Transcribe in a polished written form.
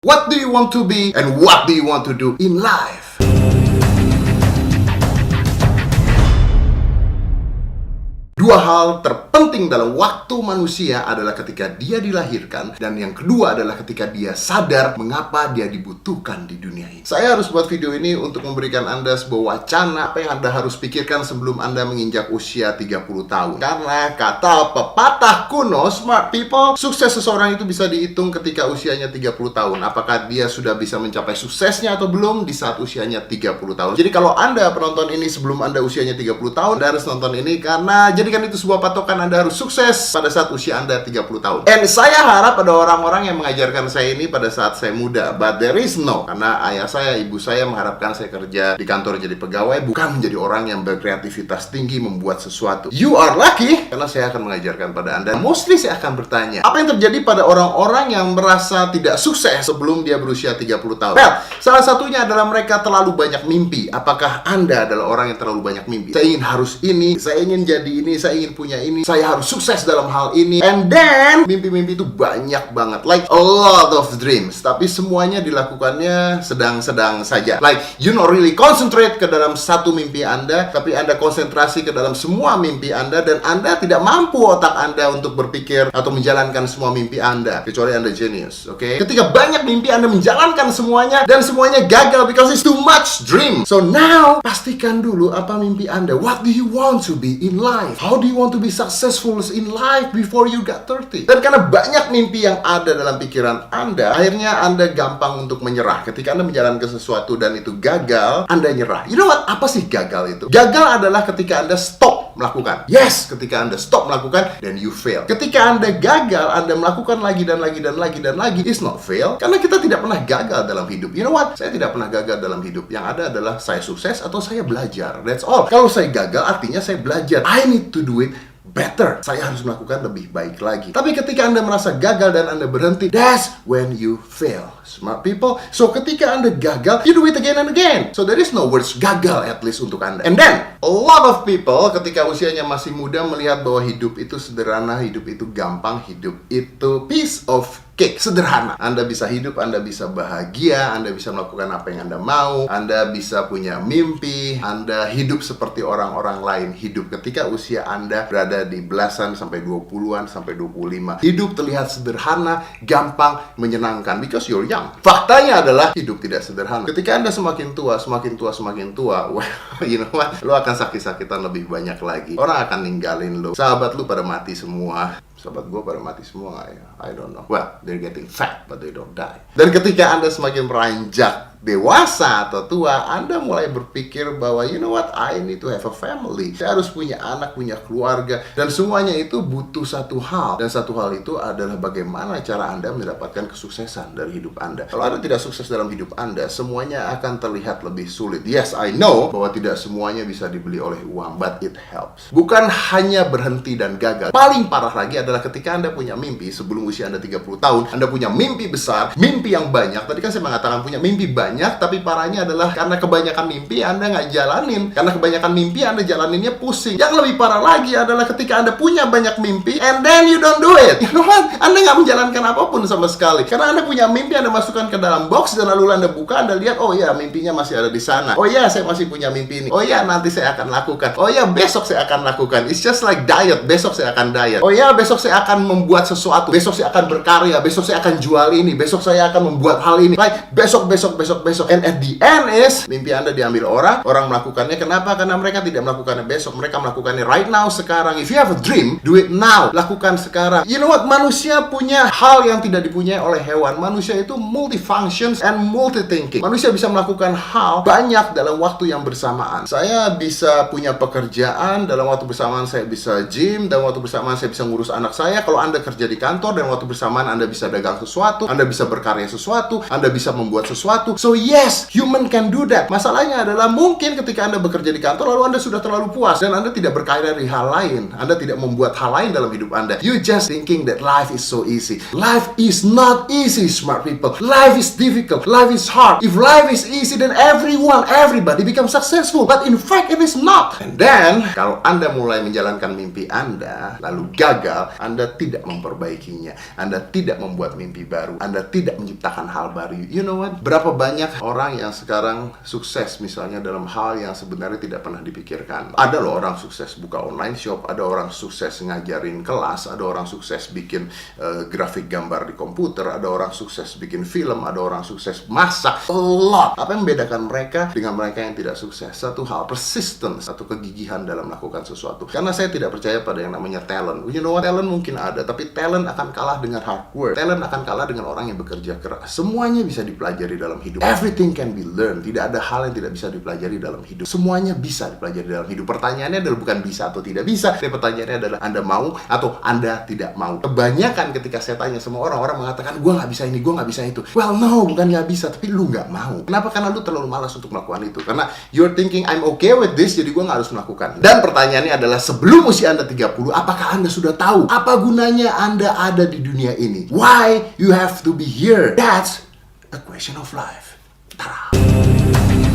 What do you want to be and what do you want to do in life? Dua hal terpenting dalam waktu manusia adalah ketika dia dilahirkan, dan yang kedua adalah ketika dia sadar mengapa dia dibutuhkan di dunia ini. Saya harus buat video ini untuk memberikan Anda sebuah wacana apa yang Anda harus pikirkan sebelum Anda menginjak usia 30 tahun. Karena kata pepatah kuno, smart people, sukses seseorang itu bisa dihitung ketika usianya 30 tahun. Apakah dia sudah bisa mencapai suksesnya atau belum di saat usianya 30 tahun. Jadi kalau Anda penonton ini sebelum Anda usianya 30 tahun, Anda harus nonton ini karena jadikan itu sebuah patokan Anda harus sukses pada saat usia Anda 30 tahun. And saya harap ada orang-orang yang mengajarkan saya ini pada saat saya muda, but there is no. Karena ayah saya, ibu saya mengharapkan saya kerja di kantor jadi pegawai, bukan menjadi orang yang berkreativitas tinggi membuat sesuatu. You are lucky, karena saya akan mengajarkan pada Anda. Mostly saya akan bertanya, apa yang terjadi pada orang-orang yang merasa tidak sukses sebelum dia berusia 30 tahun? Well, salah satunya adalah mereka terlalu banyak mimpi. Apakah Anda adalah orang yang terlalu banyak mimpi? Saya ingin harus ini, saya ingin jadi ini, saya ingin punya ini, saya harus sukses dalam hal ini. And then, mimpi-mimpi itu banyak banget. Like, a lot of dreams. Tapi semuanya dilakukannya sedang-sedang saja. Like, you not really concentrate ke dalam satu mimpi Anda, tapi Anda konsentrasi ke dalam semua mimpi Anda, dan Anda tidak mampu otak Anda untuk berpikir atau menjalankan semua mimpi Anda. Kecuali Anda genius, oke? Ketika banyak mimpi Anda menjalankan semuanya, dan semuanya gagal because it's too much dream. So now, pastikan dulu apa mimpi Anda. What do you want to be in life? How do you want to be successful in life before you got 30? Dan karena banyak mimpi yang ada dalam pikiran Anda, akhirnya Anda gampang untuk menyerah. Ketika Anda menjalankan sesuatu dan itu gagal, Anda nyerah. You know what? Apa sih gagal itu? Gagal adalah ketika Anda stop melakukan. Yes, ketika Anda stop melakukan, then you fail. Ketika Anda gagal, Anda melakukan lagi dan lagi dan lagi dan lagi. It's not fail. Karena kita tidak pernah gagal dalam hidup. You know what? Saya tidak pernah gagal dalam hidup. Yang ada adalah saya sukses atau saya belajar. That's all. Kalau saya gagal, artinya saya belajar. I need to do it better. Saya harus melakukan lebih baik lagi. Tapi ketika Anda merasa gagal dan Anda berhenti, that's when you fail. Smart people. So ketika Anda gagal, you do it again and again. So there is no words gagal at least untuk Anda. And then, a lot of people ketika usianya masih muda melihat bahwa hidup itu sederhana, hidup itu gampang, hidup itu piece of cake. Sederhana. Anda bisa hidup, Anda bisa bahagia, Anda bisa melakukan apa yang Anda mau, Anda bisa punya mimpi, Anda hidup seperti orang-orang lain hidup ketika usia Anda berada di belasan sampai 20-an sampai 25. Hidup terlihat sederhana, gampang, menyenangkan because you're young. Faktanya adalah hidup tidak sederhana. Ketika Anda semakin tua, well, you know what? Lo akan sakit-sakitan lebih banyak lagi. Orang akan ninggalin lo. Sahabat lo pada mati semua. Sahabat gue pada mati semua ya. I don't know. Well, they're getting fat, but they don't die. Dan ketika Anda semakin beranjak dewasa atau tua, Anda mulai berpikir bahwa you know what, I need to have a family. Saya harus punya anak, punya keluarga. Dan semuanya itu butuh satu hal. Dan satu hal itu adalah bagaimana cara Anda mendapatkan kesuksesan dari hidup Anda. Kalau Anda tidak sukses dalam hidup Anda, semuanya akan terlihat lebih sulit. Yes, I know bahwa tidak semuanya bisa dibeli oleh uang, but it helps. Bukan hanya berhenti dan gagal. Paling parah lagi adalah ketika Anda punya mimpi sebelum usia Anda 30 tahun, Anda punya mimpi besar, mimpi yang banyak. Tadi kan saya mengatakan punya mimpi banyak, tapi parahnya adalah karena kebanyakan mimpi Anda nggak jalanin. Karena kebanyakan mimpi Anda jalaninnya pusing. Yang lebih parah lagi adalah ketika Anda punya banyak mimpi and then you don't do it. You know what? Anda nggak menjalankan apapun sama sekali. Karena Anda punya mimpi, Anda masukkan ke dalam box dan lalu Anda buka, Anda lihat, oh ya, mimpinya masih ada di sana. Oh ya, saya masih punya mimpi ini. Oh ya, nanti saya akan lakukan. Oh ya, besok saya akan lakukan. It's just like diet. Besok saya akan diet. Oh ya, besok saya akan membuat sesuatu. Besok saya akan berkarya. Besok saya akan jual ini. Besok saya akan membuat hal ini. Like, besok. And at the end is, mimpi Anda diambil orang melakukannya. Kenapa? Karena mereka tidak melakukannya besok. Mereka melakukannya right now, sekarang. If you have a dream, do it now. Lakukan sekarang. You know what? Manusia punya hal yang tidak dipunyai oleh hewan. Manusia itu multifunctions and multi-thinking. Manusia bisa melakukan hal banyak dalam waktu yang bersamaan. Saya bisa punya pekerjaan, dalam waktu bersamaan saya bisa gym, dalam waktu bersamaan saya bisa ngurus anak saya. Kalau Anda kerja di kantor, dalam waktu bersamaan Anda bisa dagang sesuatu, Anda bisa berkarya sesuatu, Anda bisa membuat sesuatu. So yes, human can do that. Masalahnya adalah mungkin ketika Anda bekerja di kantor, lalu Anda sudah terlalu puas dan Anda tidak berkarya di hal lain. Anda tidak membuat hal lain dalam hidup Anda. You just thinking that life is so easy. Life is not easy, smart people. Life is difficult. Life is hard. If life is easy, then everybody become successful. But in fact, it is not. And then, kalau Anda mulai menjalankan mimpi Anda, lalu gagal, Anda tidak memperbaikinya. Anda tidak membuat mimpi baru. Anda tidak menciptakan hal baru. You know what? Berapa banyak orang yang sekarang sukses misalnya dalam hal yang sebenarnya tidak pernah dipikirkan. Ada loh orang sukses buka online shop, ada orang sukses ngajarin kelas, ada orang sukses bikin grafik gambar di komputer, ada orang sukses bikin film, ada orang sukses masak. A lot. Apa yang membedakan mereka dengan mereka yang tidak sukses? Satu hal, persistence, satu kegigihan dalam melakukan sesuatu. Karena saya tidak percaya pada yang namanya talent. You know what? Talent mungkin ada, tapi talent akan kalah dengan hard work. Talent akan kalah dengan orang yang bekerja keras. Semuanya bisa dipelajari dalam hidup. Everything can be learned. Tidak ada hal yang tidak bisa dipelajari dalam hidup. Semuanya bisa dipelajari dalam hidup. Pertanyaannya adalah bukan bisa atau tidak bisa. Tapi pertanyaannya adalah Anda mau atau Anda tidak mau. Kebanyakan ketika saya tanya sama orang mengatakan, gue nggak bisa ini, gue nggak bisa itu. Well, no, bukan nggak bisa, tapi lu nggak mau. Kenapa? Karena lu terlalu malas untuk melakukan itu. Karena you're thinking, I'm okay with this, jadi gue nggak harus melakukan. Dan pertanyaannya adalah, sebelum usia Anda 30, apakah Anda sudah tahu apa gunanya Anda ada di dunia ini? Why you have to be here? That's a question of life. Tada!